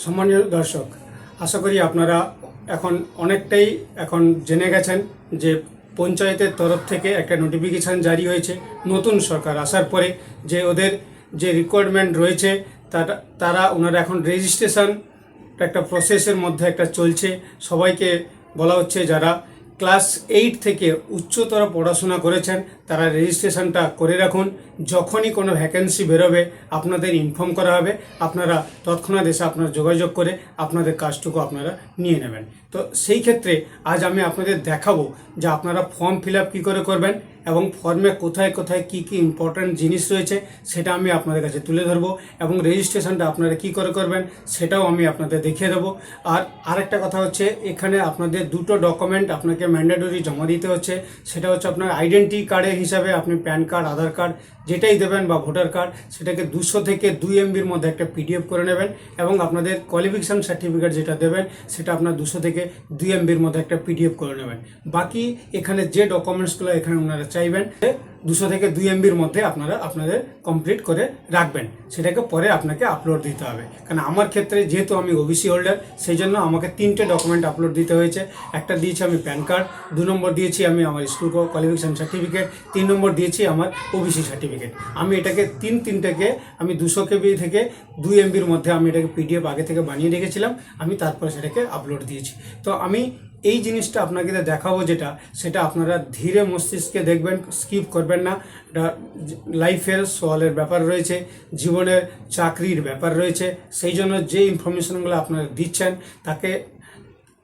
সম্মানীয় দর্শক, আশা করি আপনারা অনেকটাই জেনে গেছেন যে পঞ্চায়েতের তরফ থেকে একটা নোটিফিকেশান জারি হয়েছে নতুন সরকার আসার পরে, যে ওদের যে রিকোয়ারমেন্ট রয়েছে তারা ওনারা এখন রেজিস্ট্রেশন একটা প্রসেসের মধ্যে চলছে। সবাইকে বলা হচ্ছে যারা ক্লাস 8 থেকে উচ্চতর পড়াশোনা করেছেন তারা রেজিস্ট্রেশনটা করে রাখুন। যখনই কোনো ভ্যাকেন্সি বেরোবে আপনাদের ইনফর্ম করা হবে, আপনারা তৎক্ষণাৎ এসে আপনারা যোগাযোগ করে আপনাদের কাজটুকু আপনারা নিয়ে নেবেন। তো সেই ক্ষেত্রে আজ আমি আপনাদের দেখাবো যে আপনারা ফর্ম ফিল আপ কী করে করবেন এবং ফর্মে কোথায় কোথায় কী কী ইম্পর্ট্যান্ট জিনিস রয়েছে সেটা আমি আপনাদের কাছে তুলে ধরবো, এবং রেজিস্ট্রেশনটা আপনারা কী করে করবেন সেটাও আমি আপনাদের দেখিয়ে দেবো। আর আরেকটা কথা হচ্ছে, এখানে আপনাদের দুটো ডকুমেন্ট আপনাকে ম্যান্ডেটরি জমা দিতে হচ্ছে। সেটা হচ্ছে আপনার আইডেন্টি কার্ডের হিসাবে আপনি প্যান কার্ড, আধার কার্ড যেটাই দেবেন বা ভোটার কার্ড, সেটাকে 200 থেকে 2 MBর মধ্যে একটা PDF করে নেবেন, এবং আপনাদের কোয়ালিফিকেশান সার্টিফিকেট যেটা দেবেন সেটা আপনার 200 থেকে 2 MBর মধ্যে একটা PDF করে নেবেন। বাকি এখানে যে ডকুমেন্টসগুলো এখানে ওনারা চাইবেন 200 থেকে 2 MBর মধ্যে আপনারা আপনাদের কমপ্লিট করে রাখবেন, সেটাকে পরে আপনাকে আপলোড দিতে হবে। কারণ আমার ক্ষেত্রে যেহেতু আমি OBC হোল্ডার, সেই জন্য আমাকে 3টে ডকুমেন্ট আপলোড দিতে হয়েছে। একটা দিয়েছি আমি প্যান কার্ড, 2 নম্বর দিয়েছি আমি আমার স্কুল কোয়ালিফিকেশান সার্টিফিকেট, 3 নম্বর দিয়েছি আমার OBC সার্টিফিকেট। আমি এটাকে তিনটাকে আমি 200 KB থেকে 2 MBর মধ্যে আমি এটাকে PDF আগে থেকে বানিয়ে রেখেছিলাম, আমি তারপরে সেটাকে আপলোড দিয়েছি। তো আমি এই জিনিসটা আপনাকে দেখাবো সেটা আপনারা ধীরে মস্তিষ্কে দেখবেন, স্কিপ করবেন না। এটা লাইফের সওয়ালের ব্যাপার রয়েছে, জীবনের চাকরির ব্যাপার রয়েছে, সেই জন্য যে ইনফরমেশনগুলো আপনারা দিচ্ছেন তাকে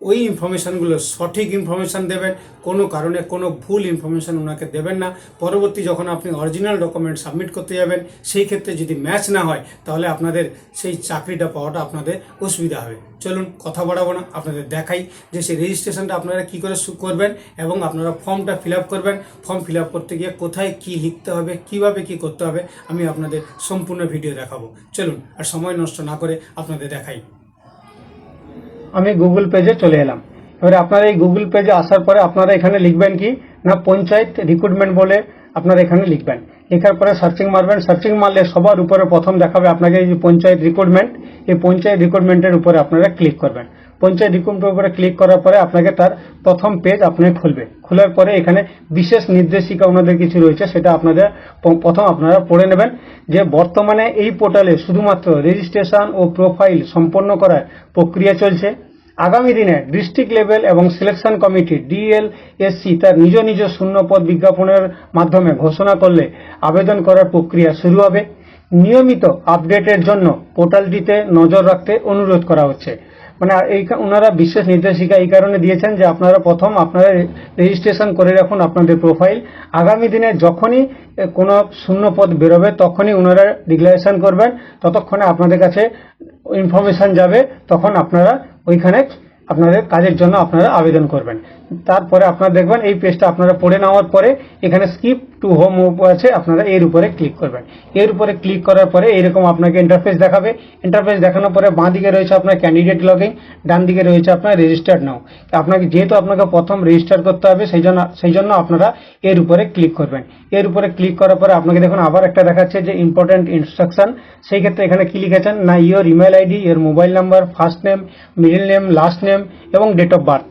ওই ইনফরমেশানগুলো সঠিক ইনফরমেশান দেবেন। কোনো কারণে কোনো ভুল ইনফরমেশান ওনাকে দেবেন না। পরবর্তী যখন আপনি অরিজিনাল ডকুমেন্ট সাবমিট করতে যাবেন সেই ক্ষেত্রে যদি ম্যাচ না হয় তাহলে আপনাদের সেই চাকরিটা পাওয়াটা আপনাদের অসুবিধা হবে। চলুন কথা বাড়াবো না, আপনাদের দেখাই যে সেই রেজিস্ট্রেশনটা আপনারা কী করে করবেন এবং আপনারা ফর্মটা ফিল আপ করবেন। ফর্ম ফিল আপ করতে গিয়ে কোথায় কি লিখতে হবে, কিভাবে কি করতে হবে আমি আপনাদের সম্পূর্ণ ভিডিও দেখাবো। চলুন আর সময় নষ্ট না করে আপনাদের দেখাই। আমি গুগল পেজে চলে এলাম। এবারে আপনারা এই গুগল পেজে আসার পরে আপনারা এখানে লিখবেন কি না, পঞ্চায়েত রিক্রুটমেন্ট বলে আপনারা এখানে লিখবেন। লেখার পরে সার্চিং মারবেন। সার্চিং মারলে সবার উপরে প্রথম দেখাবে আপনাকে এই যে পঞ্চায়েত রিক্রুটমেন্ট। এই পঞ্চায়েত রিক্রুটমেন্টের উপরে আপনারা ক্লিক করবেন। পঞ্চায়েত রিক্রুটমেন্টের উপরে ক্লিক করার পরে আপনাকে তার প্রথম পেজ আপনাকে খুলবে। খোলার পরে এখানে বিশেষ নির্দেশিকা ওনাদের কিছু রয়েছে, সেটা আপনাদের প্রথম আপনারা পড়ে নেবেন। যে বর্তমানে এই পোর্টালে শুধুমাত্র রেজিস্ট্রেশন ও প্রোফাইল সম্পন্ন করার প্রক্রিয়া চলছে। আগামী দিনে ডিস্ট্রিক্ট লেভেল এবং সিলেকশন কমিটি DLSC তার নিজ নিজ শূন্যপদ বিজ্ঞাপনের মাধ্যমে ঘোষণা করলে আবেদন করার প্রক্রিয়া শুরু হবে। নিয়মিত আপডেটের জন্য পোর্টালটিতে নজর রাখতে অনুরোধ করা হচ্ছে। মানে ওনারা বিশেষ নির্দেশিকা এই কারণে দিয়েছেন যে আপনারা প্রথম আপনারা রেজিস্ট্রেশন করে রাখুন আপনাদের প্রোফাইল। আগামী দিনে যখনই কোনো শূন্যপদ বেরোবে তখনই ওনারা ডিক্লারেশন করবেন, ততক্ষণে আপনাদের কাছে ইনফরমেশন যাবে, তখন আপনারা ওইখানে আপনাদের কাজের জন্য আপনারা আবেদন করবেন। তারপরে আপনারা দেখবেন এই পেজটা আপনারা পড়ে নেওয়ার পরে এখানে স্কিপ টু হোম আছে, আপনারা এর উপরে ক্লিক করবেন। এর উপরে ক্লিক করার পরে এরকম আপনাকে ইন্টারফেস দেখাবে। ইন্টারফেস দেখানোর পরে বাঁ দিকে রয়েছে আপনার ক্যান্ডিডেট লগইন, ডান দিকে রয়েছে আপনার রেজিস্টার্ড নাও। আপনাকে যেহেতু আপনাকে প্রথম রেজিস্টার করতে হবে সেই জন্য আপনারা এর উপরে ক্লিক করবেন। এর উপরে ক্লিক করার পরে আপনাকে দেখুন আবার একটা দেখাচ্ছে যে ইম্পর্টেন্ট ইনস্ট্রাকশন। সেই ক্ষেত্রে এখানে কি লিখেছেন না, your email ID, your mobile number, first name, middle name, last name এবং ডেট অফ বার্থ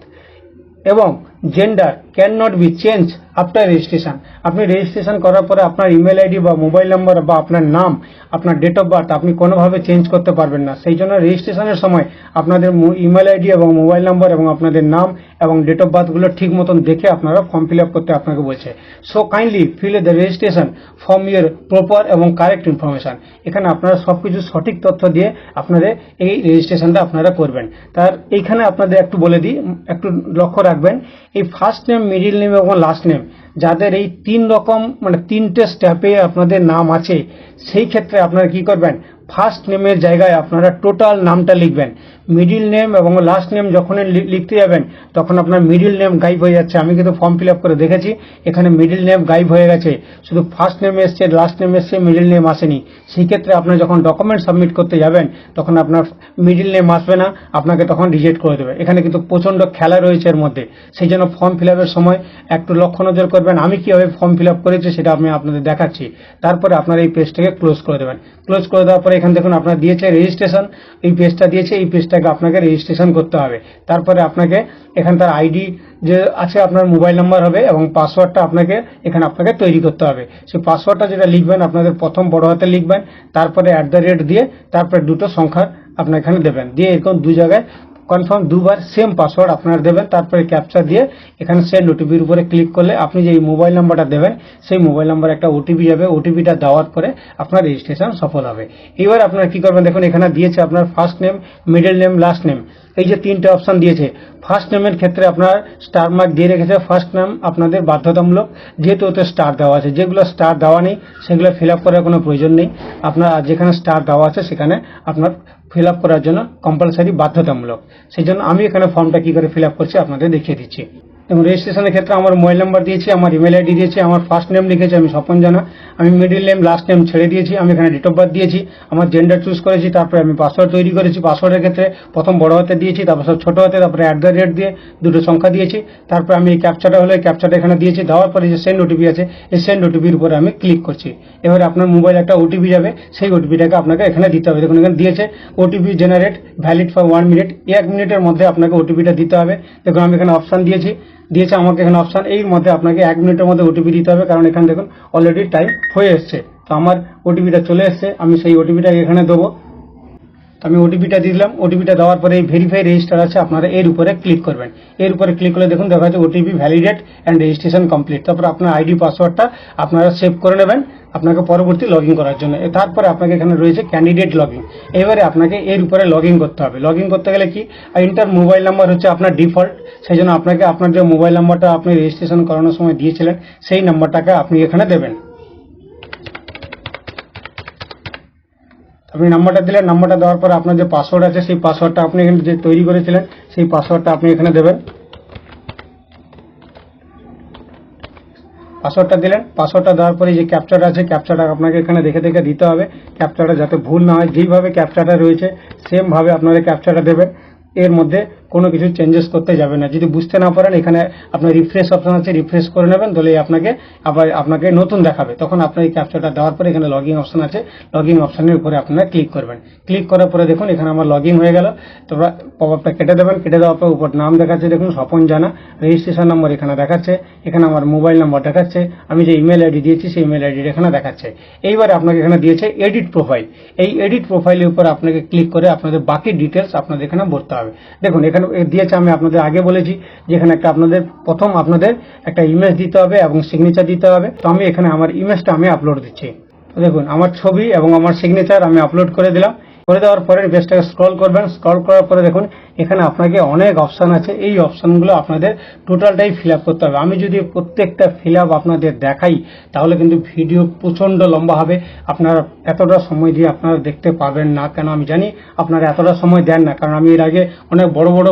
এবং gender can not be change after registration. আপনি রেজিস্ট্রেশন করার পরে আপনার ইমেল ID বা মোবাইল নাম্বার বা আপনার নাম, আপনার ডেট অফ বার্থ আপনি কোনোভাবে চেঞ্জ করতে পারবেন না। সেই জন্য রেজিস্ট্রেশনের সময় আপনাদের ইমেল ID এবং মোবাইল নাম্বার এবং আপনাদের নাম এবং ডেট অফ বার্থগুলো ঠিক মতন দেখে আপনারা ফর্ম ফিল আপ করতে আপনাকে বলছে। So kindly fill the registration form your proper এবং কারেক্ট ইনফরমেশন। এখানে আপনারা সবকিছু সঠিক তথ্য দিয়ে আপনাদের এই রেজিস্ট্রেশনটা আপনারা করবেন। তার এইখানে আপনাদের একটু বলে দিই, একটু লক্ষ্য রাখবেন, এই ফার্স্ট নেম, মিডিল নেম এবং লাস্ট নেম যাদের এই 3 রকম মানে 3টে স্টেপে আপনাদের নাম আছে, সেই ক্ষেত্রে আপনারা কি করবেন, ফার্স্ট নেমের জায়গায় আপনারা টোটাল নামটা লিখবেন। মিডিল নেম এবং লাস্ট নেম যখন লিখতে যাবেন তখন আপনার মিডিল নেম গায়েব হয়ে যাচ্ছে। আমি কিন্তু ফর্ম ফিল আপ করে দেখেছি, এখানে মিডিল নেম গায়েব হয়ে গেছে, শুধু ফার্স্ট নেম এসছে, লাস্ট নেম এসছে, মিডিল নেম আসেনি। সেই ক্ষেত্রে আপনার যখন ডকুমেন্ট সাবমিট করতে যাবেন তখন আপনার মিডিল নেম আসবে না, আপনাকে তখন রিজেক্ট করে দেবে। এখানে কিন্তু প্রচণ্ড খেলা রয়েছে এর মধ্যে, সেই জন্য ফর্ম ফিল আপের সময় একটু লক্ষ্য নজর করবেন। আমি কীভাবে ফর্ম ফিল আপ করেছি সেটা আমি আপনাদের দেখাচ্ছি। তারপরে আপনার এই পেজটাকে ক্লোজ করে দেবেন। ক্লোজ করে দেওয়ার পরে এখানে দেখুন আপনার দিয়েছে রেজিস্ট্রেশন, এই পেজটা দিয়েছে, এই পেজটাকে আপনাকে রেজিস্ট্রেশন করতে হবে। তারপরে আপনাকে এখানে তার আইডি যে আছে আপনার মোবাইল নাম্বার হবে এবং পাসওয়ার্ডটা আপনাকে তৈরি করতে হবে। সেই পাসওয়ার্ডটা যেটা লিখবেন আপনাদের প্রথম বড় হাতে লিখবেন, তারপরে @ দিয়ে তারপরে দুটো সংখ্যা আপনার এখানে দেবেন, দিয়ে এরকম দু জায়গায় কনফার্ম দুবার সেম পাসওয়ার্ড আপনারা দেবেন, তারপরে ক্যাপচা দিয়ে এখানে সেন্ড ওটিপির উপরে ক্লিক করলে আপনি যে মোবাইল নাম্বারটা দেবেন সেই মোবাইল নাম্বারে একটা ওটিপি যাবে, ওটিপিটা দেওয়ার পরে আপনার রেজিস্ট্রেশন সফল হবে। এবার আপনারা কি করবেন, দেখুন এখানে দিয়েছে আপনার first name, middle name, last name, এই যে তিনটে অপশন দিয়েছে। ফার্স্ট নেমের ক্ষেত্রে আপনার স্টার মার্ক দিয়ে রেখেছে, ফার্স্ট নেম আপনাদের বাধ্যতামূলক, যেহেতু ওতে স্টার দেওয়া আছে। যেগুলো স্টার দেওয়া নেই সেগুলো ফিল আপ করার কোনো প্রয়োজন নেই। আপনার যেখানে স্টার দেওয়া আছে সেখানে আপনার ফিল আপ করার জন্য কম্পালসারি, বাধ্যতামূলক। সেই জন্য আমি এখানে ফর্মটা কি করে ফিল আপ করছি আপনাদের দেখিয়ে দিচ্ছি। এবং রেজিস্ট্রেশনের ক্ষেত্রে আমার মোবাইল নাম্বার দিয়েছি, আমার ইমেল আইডি দিয়েছি, আমার ফার্স্ট নেম লিখেছি আমি স্বপন জানা, আমি মিডিল নেম লাস্ট নেম ছেড়ে দিয়েছি, আমি এখানে ডেট অফ বার্থ দিয়েছি, আমার জেন্ডার চুজ করেছি, তারপরে আমি পাসওয়ার্ড তৈরি করেছি। পাসওয়ার্ডের ক্ষেত্রে প্রথম বড় হাতে দিয়েছি, তারপর সব ছোট হাতে, তারপরে @ দিয়ে দুটো সংখ্যা দিয়েছি, তারপরে আমি এই ক্যাপচাটা হলো এই ক্যাপচাটা এখানে দিয়েছি। দেওয়ার পরে যে সেন্ড ওটিপি আছে এই সেন্ড ওটিপির উপরে আমি ক্লিক করছি। এবারে আপনার মোবাইল একটা ওটিপি যাবে, সেই ওটিপিটাকে আপনাকে এখানে দিতে হবে। দেখুন এখানে দিয়েছে OTP generate valid for 1 minute, 1 মিনিটের মধ্যে আপনাকে ওটিপিটা দিতে হবে। দেখুন আমি এখানে অপশন দিয়েছে আমাকে এখানে অপশন, এর মধ্যে আপনাকে 1 মিনিটের মধ্যে ওটিপি দিতে হবে, কারণ এখানে দেখুন অলরেডি টাইম হয়ে এসছে। তো আমার ওটিপিটা চলে এসছে, আমি সেই ওটিপিটা এখানে দেবো। আমি ওটিপিটা দিলাম, ওটিপিটা দেওয়ার পরে এই ভেরিফাই রেজিস্টার আছে, আপনারা এর উপরে ক্লিক করবেন। এর উপরে ক্লিক করলে দেখুন দেখা যাচ্ছে OTP validate and registration complete. তারপর আপনার আইডি পাসওয়ার্ডটা আপনারা সেভ করে নেবেন আপনাকে পরবর্তী লগ ইন করার জন্য। তারপরে আপনাকে এখানে রয়েছে ক্যান্ডিডেট লগ ইন। এবারে আপনাকে এর উপরে লগ ইন করতে হবে। লগ ইন করতে গেলে কি, ইন্টার মোবাইল নাম্বার হচ্ছে আপনার ডিফল্ট, সেই জন্য আপনাকে আপনার যে মোবাইল নাম্বারটা আপনি রেজিস্ট্রেশন করানোর সময় দিয়েছিলেন সেই নাম্বারটাকে আপনি এখানে দেবেন। আপনি নাম্বারটা দিলেন, নাম্বারটা দেওয়ার পরে আপনার যে পাসওয়ার্ড আছে সেই পাসওয়ার্ডটা আপনি এখানে যে তৈরি করেছিলেন সেই পাসওয়ার্ডটা আপনি এখানে দেবেন। পাসওয়ার্ডটা দিলেন, পাসওয়ার্ডটা দেওয়ার পরে যে ক্যাপচাটা আছে ক্যাপচাটা আপনাকে এখানে দেখে দেখে দিতে হবে, ক্যাপচাটা যাতে ভুল না হয়। যেইভাবে ক্যাপচাটা রয়েছে সেম ভাবে আপনারা ক্যাপচাটা দেবেন, এর মধ্যে কোনো কিছু চেঞ্জেস করতে যাবে না। যদি বুঝতে না পারেন এখানে আপনার রিফ্রেশ অপশন আছে, রিফ্রেশ করে নেবেন, তাহলে আপনাকে নতুন দেখাবে। তখন আপনার এই ক্যাপচাটা দেওয়ার পরে এখানে লগ ইন অপশন আছে, লগ ইন অপশনের উপরে আপনারা ক্লিক করবেন। ক্লিক করার পরে দেখুন এখানে আমার লগ ইন হয়ে গেল। তোমরা পপআপটা কেটে দেবেন, কেটে দেওয়ার পর উপর নাম দেখাচ্ছে দেখুন স্বপন জানা, রেজিস্ট্রেশন নম্বর এখানে দেখাচ্ছে, এখানে আমার মোবাইল নাম্বার দেখাচ্ছে, আমি যে ইমেল আইডি দিয়েছি সেই ইমেল আইডি এখানে দেখাচ্ছে। এইবারে আপনাকে এখানে দিয়েছে এডিট প্রোফাইল, এই এডিট প্রোফাইলের উপর আপনাকে ক্লিক করে আপনাদের বাকি ডিটেলস আপনাদের এখানে ভরতে হবে। দেখুন এখানে দিয়েছে, আমি আপনাদের আগে বলেছি যেখানে আপনাদের একটা ইমেজ দিতে হবে এবং সিগনেচার দিতে হবে। তো আমি এখানে আমার ইমেজটা আমি আপলোড দিচ্ছি। দেখুন আমার ছবি এবং আমার সিগনেচার আমি আপলোড করে দিলাম। করে দেওয়ার পরে পেজটাকে স্ক্রল করবেন, স্ক্রল করার পরে দেখুন এখানে আপনাকে অনেক অপশন আছে, এই অপশনগুলো আপনাদের টোটালটাই ফিল আপ করতে হবে। আমি যদি প্রত্যেকটা ফিল আপ আপনাদের দেখাই তাহলে কিন্তু ভিডিও প্রচণ্ড লম্বা হবে, আপনারা এতটা সময় দিয়ে আপনারা দেখতে পাবেন না। কেন আমি জানি আপনারা এতটা সময় দেন না, কারণ আমি এর আগে অনেক বড় বড়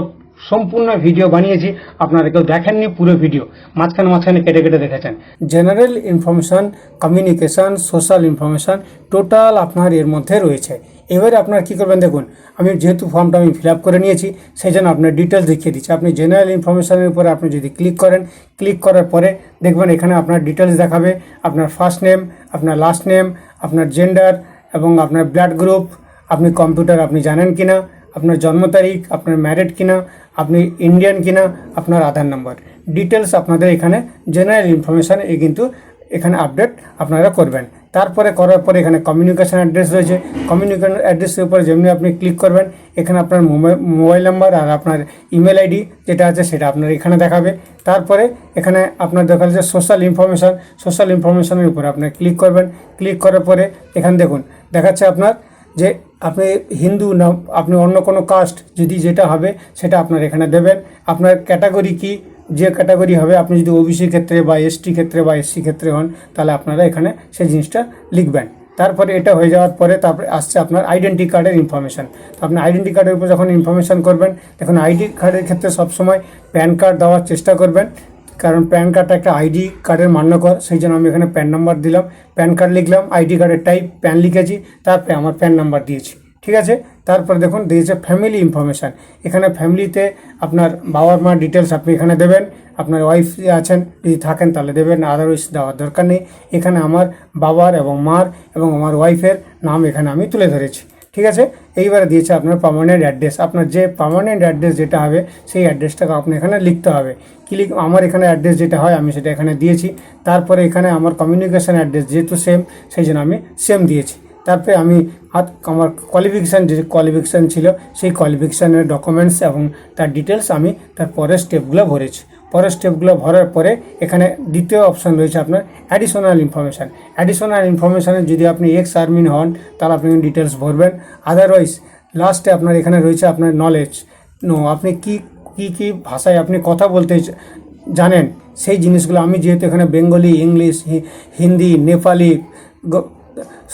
সম্পূর্ণ ভিডিও বানিয়েছি, আপনারা কেউ দেখেননি পুরো ভিডিও, মাঝখানে কেটে কেটে দেখেছেন। General information, communication, social information total আপনার এর মধ্যে রয়েছে। এবারে আপনারা কী করবেন, দেখুন আমি যেহেতু ফর্মটা আমি ফিল আপ করে নিয়েছি সেই জন্য আপনার ডিটেলস দেখিয়ে দিচ্ছি। আপনি জেনারেল ইনফরমেশনের উপরে আপনি যদি ক্লিক করেন, ক্লিক করার পরে দেখবেন এখানে আপনার ডিটেলস দেখাবে, আপনার ফার্স্ট নেম, আপনার লাস্ট নেম, আপনার জেন্ডার এবং আপনার ব্লাড গ্রুপ, আপনি কম্পিউটার আপনি জানেন কিনা, আপনার জন্ম তারিখ, আপনার ম্যারিড কিনা, আপনি ইন্ডিয়ান কিনা, আপনার আধার নাম্বার ডিটেলস আপনাদের এখানে জেনারেল ইনফরমেশান কিন্তু এখানে আপডেট আপনারা করবেন। তারপরে করার পরে এখানে কমিউনিকেশন অ্যাড্রেস রয়েছে, কমিউনিকেশন অ্যাড্রেসের উপরে যেমনি আপনি ক্লিক করবেন এখানে আপনার মোবাইল নাম্বার আর আপনার ইমেল আইডি যেটা আছে সেটা আপনার এখানে দেখাবে। তারপরে এখানে আপনার দেখা যাচ্ছে সোশ্যাল ইনফরমেশনের উপরে আপনি ক্লিক করবেন। ক্লিক করার পরে এখানে দেখুন দেখাচ্ছে আপনার যে আপনি হিন্দু না আপনি অন্য কোনো কাস্ট, যদি যেটা হবে সেটা আপনার এখানে দেবেন। আপনার ক্যাটাগরি কি, যে ক্যাটাগরি হবে, আপনি যদি ওবিসি ক্ষেত্রে বা এসটি ক্ষেত্রে বা এসসি ক্ষেত্রে হন তাহলে আপনারা এখানে সেই জিনিসটা লিখবেন। তারপরে এটা হয়ে যাওয়ার পরে তারপরে আসছে আপনার আইডেন্টি কার্ডের ইনফরমেশান। তো আপনি আইডেন্টি কার্ডের উপর যখন ইনফরমেশান করবেন, দেখুন আইডি কার্ডের ক্ষেত্রে সবসময় প্যান কার্ড দেওয়ার চেষ্টা করবেন, কারণ প্যান কার্ডটা একটা আইডি কার্ডের মান্যকর। সেই জন্য আমি এখানে প্যান নাম্বার দিলাম, প্যান কার্ড লিখলাম, আইডি কার্ডের টাইপ প্যান লিখেছি, তারপরে আমার প্যান নাম্বার দিয়েছি। ঠিক আছে। তারপরে দেখুন দিয়েছে ফ্যামিলি ইনফরমেশান। এখানে ফ্যামিলিতে আপনার বাবার মার ডিটেলস আপনি এখানে দেবেন, আপনার ওয়াইফ আছেন যদি থাকেন তাহলে দেবেন, আদারওয়াইজ দেওয়ার দরকার নেই। এখানে আমার বাবার এবং মার এবং আমার ওয়াইফের নাম এখানে আমি তুলে ধরেছি, ঠিক আছে। এইবারে দিয়েছে আপনার পার্মানেন্ট অ্যাড্রেস, আপনার যে পার্মানেন্ট অ্যাড্রেস যেটা হবে সেই অ্যাড্রেসটাকে আপনি এখানে লিখতে হবে। আমার এখানে অ্যাড্রেস যেটা হয় আমি সেটা এখানে দিয়েছি। তারপরে এখানে আমার কমিউনিকেশান অ্যাড্রেস যেহেতু সেম, সেই জন্য আমি সেম দিয়েছি। তারপরে আমি আমার কোয়ালিফিকেশান যে কোয়ালিফিকেশান ছিল সেই কোয়ালিফিকেশানের ডকুমেন্টস এবং তার ডিটেলস আমি তার পরের স্টেপগুলো ভরেছি। পরের স্টেপগুলো ভরার পরে এখানে দ্বিতীয় অপশান রয়েছে আপনার অ্যাডিশনাল ইনফরমেশান। অ্যাডিশনাল ইনফরমেশানে যদি আপনি এক্স আর্মি হন তাহলে আপনি ডিটেলস ভরবেন। আদারওয়াইজ লাস্টে আপনার এখানে রয়েছে আপনার নলেজ, আপনি কি ভাষায় আপনি কথা বলতে জানেন সেই জিনিসগুলো। আমি যেহেতু এখানে বেঙ্গলি, ইংলিশ, হিন্দি, নেপালি,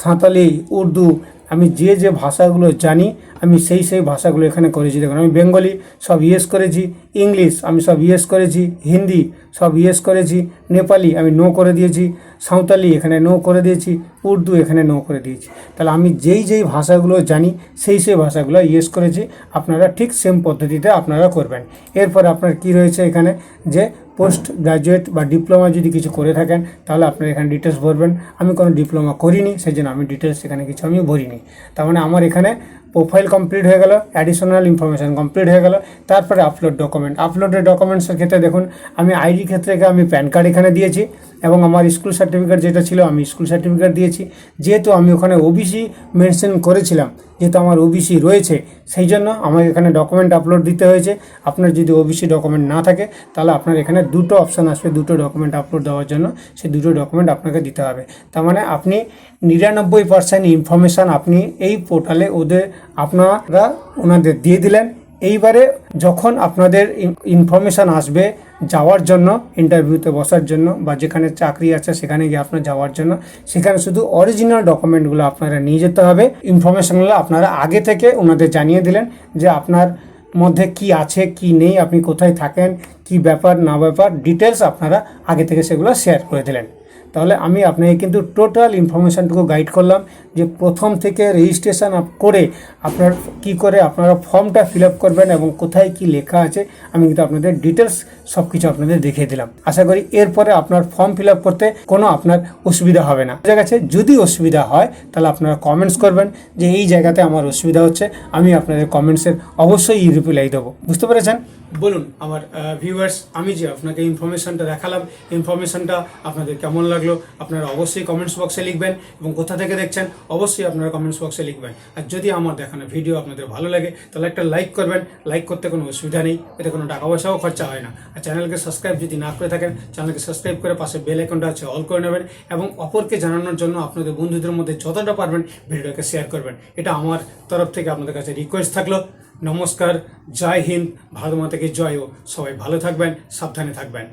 সাঁওতালি, উর্দু, আমি যে ভাষাগুলো জানি আমি সেই ভাষাগুলো এখানে করেছি। দেখুন আমি বেঙ্গলি সব ইয়েস করেছি, ইংলিশ আমি সব ইয়েস করেছি, হিন্দি সব ইয়েস করেছি, নেপালি আমি নো করে দিয়েছি, সাঁওতালি এখানে নো করে দিয়েছি, উর্দু এখানে নো করে দিয়েছি। তাহলে আমি যেই ভাষাগুলো জানি সেই ভাষাগুলো ইয়েস করেছি। আপনারা ঠিক সেম পদ্ধতিতে আপনারা করবেন। এরপর আপনার কি রয়েছে এখানে যে পোস্ট গ্রাজুয়েট বা ডিপ্লোমা যদি কিছু করে থাকেন তাহলে আপনারা এখানে ডিটেলস ভরবেন। আমি কোনো ডিপ্লোমা করিনি সেই জন্য আমি ডিটেলস এখানে কিছু আমি ভরিনি। তার মানে আমার এখানে প্রোফাইল কমপ্লিট হয়ে গেল, অ্যাডিশনাল ইনফরমেশান কমপ্লিট হয়ে গেল। তারপরে আপলোড ডকুমেন্ট, আপলোডের ডকুমেন্টসের ক্ষেত্রে দেখুন আমি আইডি ক্ষেত্রে আমি প্যান কার্ড এখানে দিয়েছি এবং আমার স্কুল সার্টিফিকেট যেটা ছিল আমি স্কুল সার্টিফিকেট দিয়েছি। যেহেতু আমি ওখানে ওবিসি মেনশন করেছিলাম, যেহেতু আমার ওবিসি রয়েছে সেই জন্য আমাকে এখানে ডকুমেন্ট আপলোড দিতে হয়েছে। আপনার যদি ওবিসি ডকুমেন্ট না থাকে তাহলে আপনার এখানে দুটো অপশান আসবে দুটো ডকুমেন্ট আপলোড দেওয়ার জন্য, সেই দুটো ডকুমেন্ট আপনাকে দিতে হবে। তার মানে আপনি 99% ইনফরমেশান আপনি এই পোর্টালে আপনারা ওনাদের দিয়ে দিলেন। এইবারে যখন আপনাদের ইনফরমেশান আসবে যাওয়ার জন্য, ইন্টারভিউতে বসার জন্য বা যেখানে চাকরি আছে সেখানে গিয়ে আপনার যাওয়ার জন্য, সেখানে শুধু অরিজিনাল ডকুমেন্টগুলো আপনারা নিয়ে যেতে হবে। ইনফরমেশানগুলো আপনারা আগে থেকে ওনাদের জানিয়ে দিলেন যে আপনার মধ্যে কি আছে কি নেই, আপনি কোথায় থাকেন, কি ব্যাপার না ব্যাপার ডিটেলস আপনারা আগে থেকে সেগুলো শেয়ার করে দিলেন। তাহলে আমি আপনাকে কিন্তু টোটাল ইনফরমেশানটুকু গাইড করলাম যে প্রথম থেকে রেজিস্ট্রেশন করে আপনার কি করে আপনারা ফর্মটা ফিল আপ করবেন এবং কোথায় কি লেখা আছে আমি কিন্তু আপনাদের ডিটেলস সব কিছু আপনাদের দেখিয়ে দিলাম। আশা করি এরপরে আপনার ফর্ম ফিল আপ করতে কোনো আপনার অসুবিধা হবে না। ঠিক আছে, যদি অসুবিধা হয় তাহলে আপনারা কমেন্টস করবেন যে এই জায়গাতে আমার অসুবিধা হচ্ছে, আমি আপনাদের কমেন্টসের অবশ্যই রিপ্লাই দেবো। বুঝতে পেরেছেন? বলুন আমার ভিউয়ার্স, আমি যে আপনাকে ইনফরমেশানটা দেখালাম, ইনফরমেশানটা আপনাদের কেমন লাগলো আপনারা অবশ্যই কমেন্টস বক্সে লিখবেন এবং কোথা থেকে দেখছেন অবশ্যই আপনারা কমেন্টস বক্সে লিখবেন। আর যদি আমার দেখানো ভিডিও আপনাদের ভালো লাগে তাহলে একটা লাইক করবেন। লাইক করতে কোনো অসুবিধা নেই, এতে কোনো টাকা পয়সাও খরচা হয় না। আর চ্যানেলকে সাবস্ক্রাইব যদি না করে থাকেন চ্যানেলকে সাবস্ক্রাইব করে পাশে বেল আইকনটা আছে অল করে নেবেন এবং অপরকে জানানোর জন্য আপনাদের বন্ধুদের মধ্যে যতটা পারবেন ভিডিওটাকে শেয়ার করবেন। এটা আমার তরফ থেকে আপনাদের কাছে রিকোয়েস্ট থাকলো। নমস্কার, জয় হিন্দ, ভারত মাতা কি জয় হোক। সবাই ভালো থাকবেন, সাবধানে থাকবেন।